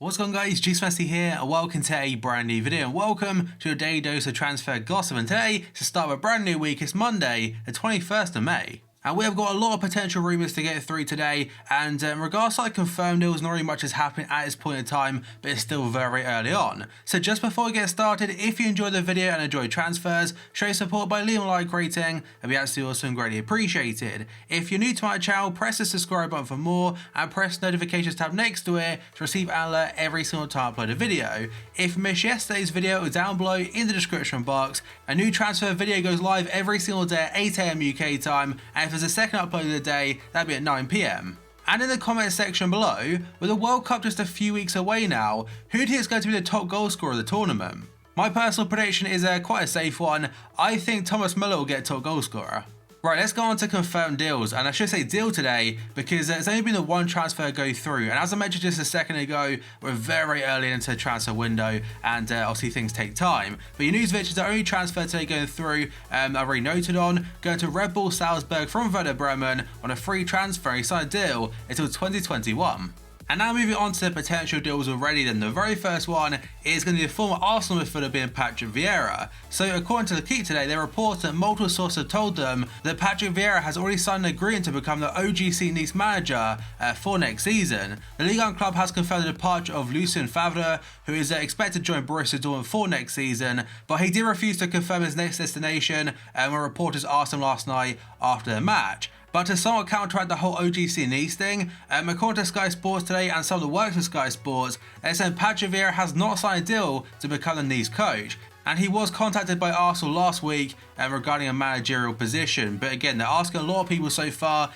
What's going on, guys? GRIEZMANN here and welcome to a brand new video and welcome to a daily dose of transfer gossip. And today, to start a brand new week, it's Monday, the 21st of May. And we have got a lot of potential rumours to get through today, and in regards to confirmed deals, not really much is happening at this point in time, but it's still very early on. So just before we get started, if you enjoyed the video and enjoy transfers, show your support by leaving a like rating, and be absolutely awesome, greatly appreciated. If you're new to my channel, press the subscribe button for more, and press the notifications tab next to it to receive an alert every single time I upload a video. If you missed yesterday's video, down below in the description box, a new transfer video goes live every single day at 8 AM UK time, and if there's a second upload of the day, that'd be at 9 PM. And in the comment section below, with the World Cup just a few weeks away now, who do you think is going to be the top goal scorer of the tournament? My personal prediction is quite a safe one. I think Thomas Müller will get top goal scorer. Right, let's go on to confirmed deals, and I should say deal today because there's only been the one transfer go through, and as I mentioned just a second ago, we're very early into the transfer window and obviously things take time. But your news is the only transfer today going through, I've already noted on, going to Red Bull Salzburg from Werder Bremen on a free transfer. He signed a deal until 2021. And now moving on to the potential deals already, then the very first one is going to be the former Arsenal midfielder being Patrick Vieira. So according to the Keep today, they report that multiple sources have told them that Patrick Vieira has already signed an agreement to become the OGC Nice manager for next season. The Ligue 1 club has confirmed the departure of Lucien Favre, who is expected to join Borussia Dortmund for next season, but he did refuse to confirm his next destination when reporters asked him last night after the match. But to somewhat counteract the whole OGC Nice thing, according to Sky Sports today and some of the works of Sky Sports, they said Patrick Vieira has not signed a deal to become the Nice coach. And he was contacted by Arsenal last week regarding a managerial position. But again, they're asking a lot of people so far.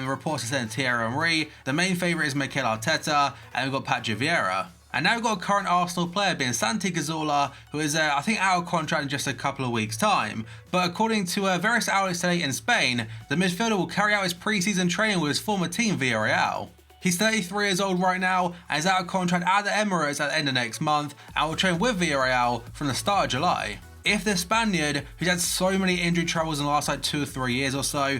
Reports are saying Thierry Henry. The main favourite is Mikel Arteta, and we've got Patrick Vieira. And now we've got a current Arsenal player being Santi Cazorla, who is, I think, out of contract in just a couple of weeks' time. But according to various outlets today in Spain, the midfielder will carry out his pre-season training with his former team, Villarreal. He's 33 years old right now and is out of contract at the Emirates at the end of next month and will train with Villarreal from the start of July. If the Spaniard, who's had so many injury troubles in the last 2 or 3 years or so,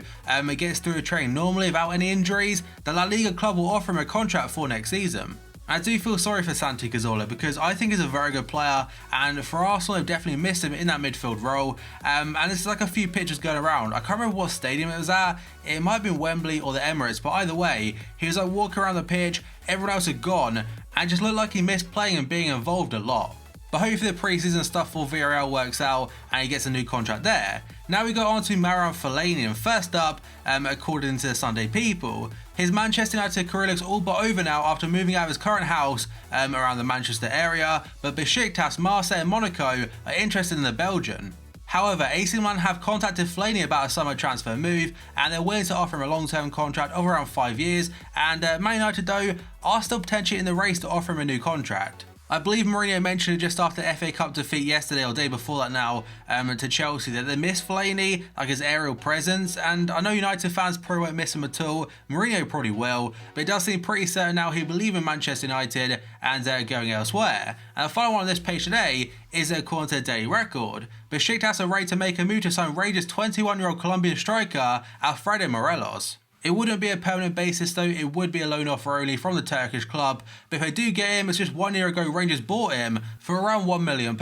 gets through the training normally without any injuries, the La Liga club will offer him a contract for next season. I do feel sorry for Santi Cazorla because I think he's a very good player, and for Arsenal they've definitely missed him in that midfield role, and there's a few pictures going around. I can't remember what stadium it was at. It might have been Wembley or the Emirates, but either way, he was walking around the pitch, everyone else had gone, and just looked like he missed playing and being involved a lot. But hopefully the pre-season stuff for Villarreal works out and he gets a new contract there. Now we go on to Marouane Fellaini, and first up, according to the Sunday People, his Manchester United career looks all but over now after moving out of his current house around the Manchester area, but Besiktas, Marseille and Monaco are interested in the Belgian. However, AC Milan have contacted Fellaini about a summer transfer move, and they're willing to offer him a long-term contract of around 5 years, and Man United though are still potentially in the race to offer him a new contract. I believe Mourinho mentioned just after the FA Cup defeat yesterday or day before that now to Chelsea that they miss Fellaini, like his aerial presence, and I know United fans probably won't miss him at all. Mourinho probably will, but it does seem pretty certain now he'll believe in Manchester United and going elsewhere. And the final one on this page today is according to the Daily Record. Besiktas are ready to make a move to sign Rangers 21-year-old Colombian striker Alfredo Morelos. It wouldn't be a permanent basis though, it would be a loan offer only from the Turkish club, but if they do get him, it's just 1 year ago Rangers bought him for around £1 million.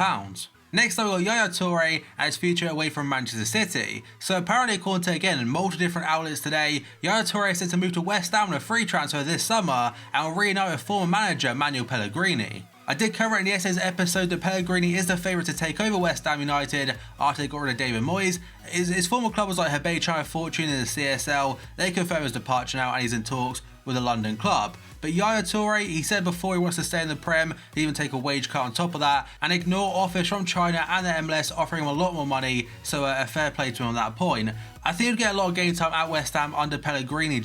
Next up, we've got Yaya Toure and his future away from Manchester City. So apparently, according to again multiple different outlets today, Yaya Toure is set to move to West Ham on a free transfer this summer and will reunite with former manager Manuel Pellegrini. I did cover in yesterday's episode that Pellegrini is the favourite to take over West Ham United after they got rid of David Moyes. His former club was like Hebei China Fortune in the CSL. They confirmed his departure now and he's in talks with a London club. But Yaya Toure, he said before he wants to stay in the Prem, he even take a wage cut on top of that and ignore offers from China and the MLS offering him a lot more money, so a fair play to him on that point. I think he'll get a lot of game time at West Ham under Pellegrini.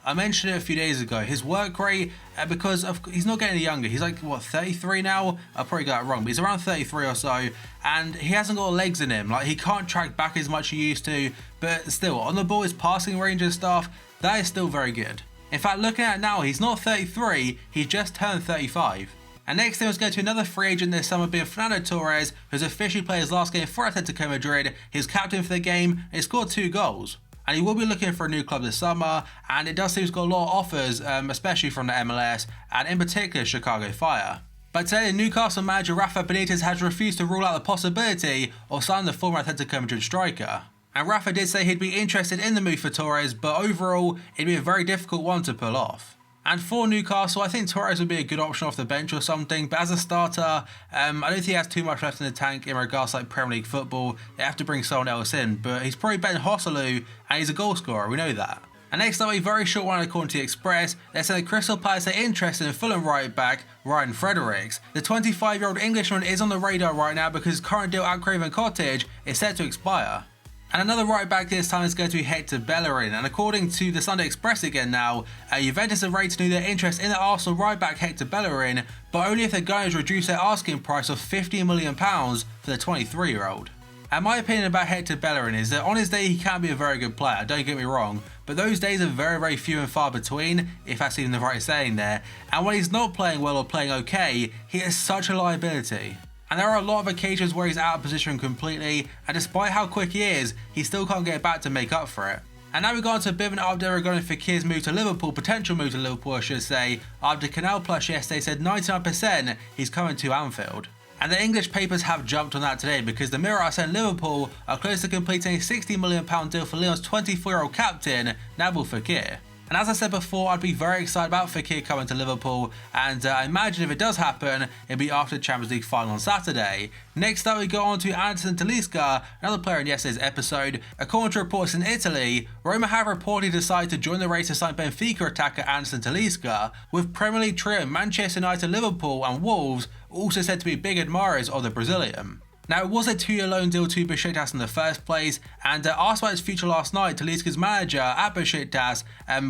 I mentioned it a few days ago, his work rate, because he's not getting any younger. He's like, what, 33 now? I probably got it wrong, but he's around 33 or so, and he hasn't got legs in him. Like, he can't track back as much as he used to, but still, on the ball, his passing range and stuff, that is still very good. In fact, looking at it now, he's not 33, he's just turned 35. And next thing was going to another free agent this summer being Fernando Torres, who's officially played his last game for Atletico Madrid. He was captain for the game and he scored 2 goals. and he will be looking for a new club this summer, and it does seem he's got a lot of offers, especially from the MLS, and in particular Chicago Fire. But today, Newcastle manager Rafa Benitez has refused to rule out the possibility of signing the former Atletico Madrid striker. And Rafa did say he'd be interested in the move for Torres, but overall, it'd be a very difficult one to pull off. And for Newcastle, I think Torres would be a good option off the bench or something, but as a starter, I don't think he has too much left in the tank in regards to like Premier League football. They have to bring someone else in, but he's probably better than Joselu, and he's a goal scorer, we know that. And next up, a very short one according to the Express. They're saying Crystal Palace are interested in Fulham right back Ryan Fredericks. The 25-year-old Englishman is on the radar right now because his current deal at Craven Cottage is set to expire. And another right back this time is going to be Hector Bellerin. And according to the Sunday Express again now, Juventus have rated their interest in the Arsenal right back Hector Bellerin, but only if they're going to reduce their asking price of £50 million for the 23-year-old. And my opinion about Hector Bellerin is that on his day he can be a very good player, don't get me wrong, but those days are very, very few and far between, if that's even the right saying there, and when he's not playing well or playing okay, he is such a liability. And there are a lot of occasions where he's out of position completely, and despite how quick he is, he still can't get back to make up for it. And now we go on to a bit of an update regarding Fekir's move to Liverpool, potential move to Liverpool I should say, after Canal Plus yesterday said 99% he's coming to Anfield. And the English papers have jumped on that today because the Mirror are saying Liverpool are close to completing a £60 million deal for Lyon's 24-year-old captain, Nabil Fekir. And as I said before, I'd be very excited about Fekir coming to Liverpool, and I imagine if it does happen, it'll be after the Champions League final on Saturday. Next up, we go on to Anderson Talisca, another player in yesterday's episode. According to reports in Italy, Roma have reportedly decided to join the race to sign Benfica attacker Anderson Talisca, with Premier League trio Manchester United, Liverpool and Wolves also said to be big admirers of the Brazilian. Now, it was a 2-year loan deal to Besiktas in the first place, and asked about his future last night, Talisca's manager at Besiktas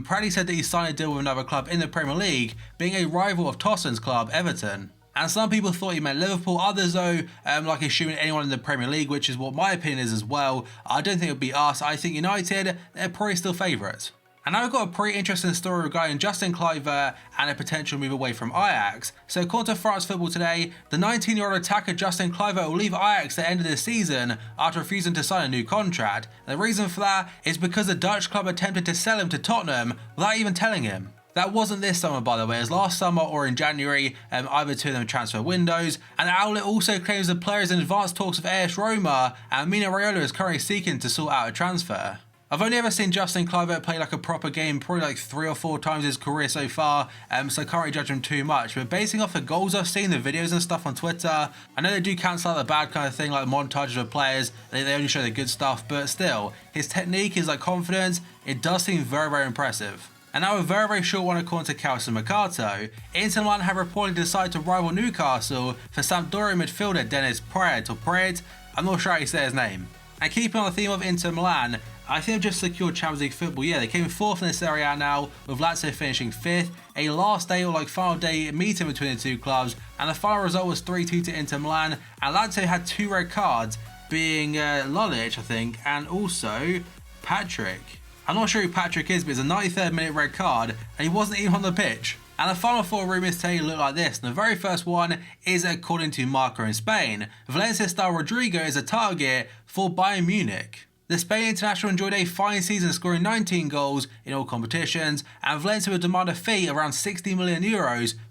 proudly said that he signed a deal with another club in the Premier League, being a rival of Tossen's club, Everton. And some people thought he meant Liverpool, others though, like assuming anyone in the Premier League, which is what my opinion is as well. I don't think it would be us, I think United, they're probably still favourites. And now we've got a pretty interesting story regarding Justin Kluivert and a potential move away from Ajax. So according to France Football Today, the 19-year-old attacker Justin Kluivert will leave Ajax at the end of the season after refusing to sign a new contract. And the reason for that is because the Dutch club attempted to sell him to Tottenham without even telling him. That wasn't this summer, by the way, it was last summer or in January, either two of them transfer windows. And the outlet also claims the player is in advanced talks with AS Roma, and Mino Raiola is currently seeking to sort out a transfer. I've only ever seen Justin Kluivert play like a proper game probably like 3 or 4 times his career so far, so I can't really judge him too much. But basing off the goals I've seen, the videos and stuff on Twitter, I know they do cancel out the bad kind of thing like montages of players, they only show the good stuff, but still, his technique, his like confidence, it does seem very, very impressive. And now a very, very short one according to Calcio Mercato. Inter Milan have reportedly decided to rival Newcastle for Sampdoria midfielder Dennis Praet, I'm not sure how you say his name. And keeping on the theme of Inter Milan, I think they've just secured Champions League football. Yeah, they came 4th in this area now, with Lazio finishing 5th. A last day or like final day meeting between the two clubs, and the final result was 3-2 to Inter Milan. And Lazio had 2 red cards, being Lulic, I think, and also Patrick. I'm not sure who Patrick is, but it's a 93rd minute red card, and he wasn't even on the pitch. And the final 4 rumours today look like this. And the very first one is according to Marca in Spain. Valencia star Rodrigo is a target for Bayern Munich. The Spain international enjoyed a fine season, scoring 19 goals in all competitions, and Valencia would demand a fee of around €60 million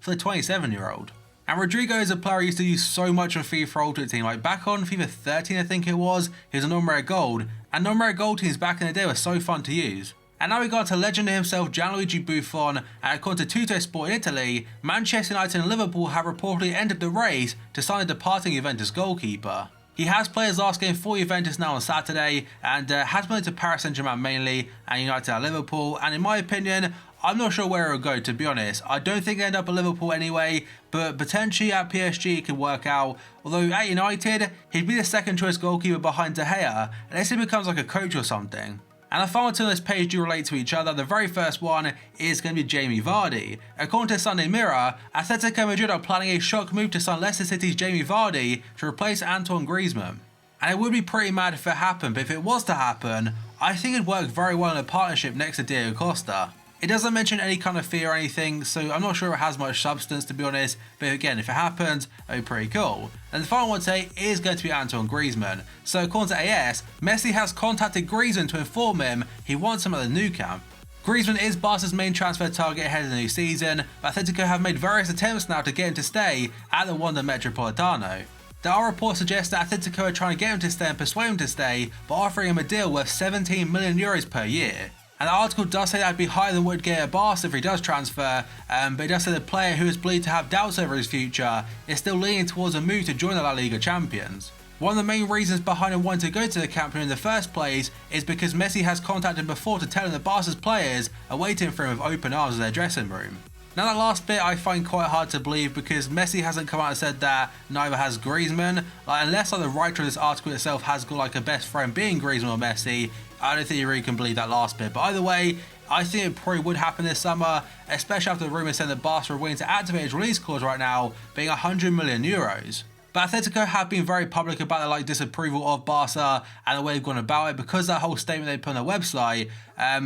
for the 27-year-old. And Rodrigo is a player who used to use so much on FIFA Ultimate Team, like back on FIFA 13 I think it was, he was a non-rare gold, and non-rare gold teams back in the day were so fun to use. And now we got to legend himself, Gianluigi Buffon, and according to Tutto Sport in Italy, Manchester United and Liverpool have reportedly entered the race to sign the departing Juventus goalkeeper. He has played his last game for Juventus now on Saturday, and has moved to Paris Saint-Germain mainly, and United at Liverpool, and in my opinion, I'm not sure where it will go, to be honest. I don't think he'll end up at Liverpool anyway, but potentially at PSG it could work out. Although at United, he'd be the second choice goalkeeper behind De Gea, unless he becomes like a coach or something. And the final 2 on this page do relate to each other. The very first one is going to be Jamie Vardy. According to Sunday Mirror, Atletico Madrid are planning a shock move to sign Leicester City's Jamie Vardy to replace Antoine Griezmann. And it would be pretty mad if it happened, but if it was to happen, I think it'd work very well in a partnership next to Diego Costa. It doesn't mention any kind of fee or anything, so I'm not sure it has much substance to be honest, but again, if it happens, it'd be pretty cool. And the final one today is going to be Antoine Griezmann. So according to AS, Messi has contacted Griezmann to inform him he wants him at the Nou Camp. Griezmann is Barca's main transfer target ahead of the new season, but Atletico have made various attempts now to get him to stay at the Wanda Metropolitano. There are reports suggest that Atletico are trying to get him to stay and persuade him to stay by offering him a deal worth 17 million euros per year. And the article does say that would be higher than what he'd get at Barca if he does transfer, but it does say the player who is believed to have doubts over his future is still leaning towards a move to join the La Liga champions. One of the main reasons behind him wanting to go to the Camp Nou in the first place is because Messi has contacted him before to tell him that Barca's players are waiting for him with open arms in their dressing room. Now that last bit I find quite hard to believe because Messi hasn't come out and said that, neither has Griezmann. Unless the writer of this article itself has got a best friend being Griezmann or Messi, I don't think you really can believe that last bit. But either way, I think it probably would happen this summer, especially after the rumours saying that Barca are willing to activate his release clause right now, being 100 million euros. But Atletico have been very public about their disapproval of Barca and the way they've gone about it because of that whole statement they put on their website.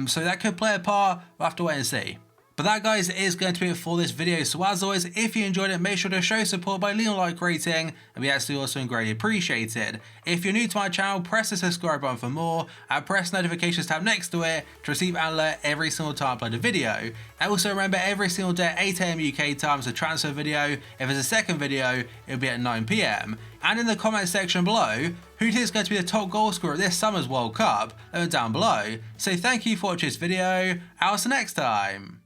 So that could play a part. We'll have to wait and see. But that, guys, is going to be it for this video. So as always, if you enjoyed it, make sure to show support by leaving a like rating, and we actually also greatly appreciate it. If you're new to my channel, press the subscribe button for more, and press the notifications tab next to it to receive an alert every single time I upload a video. And also remember, every single day at 8 AM UK time is a transfer video. If there's a second video, it'll be at 9 PM. And in the comment section below, who do you think is going to be the top goal scorer at this summer's World Cup? Let me know down below. So thank you for watching this video, and I'll see you next time.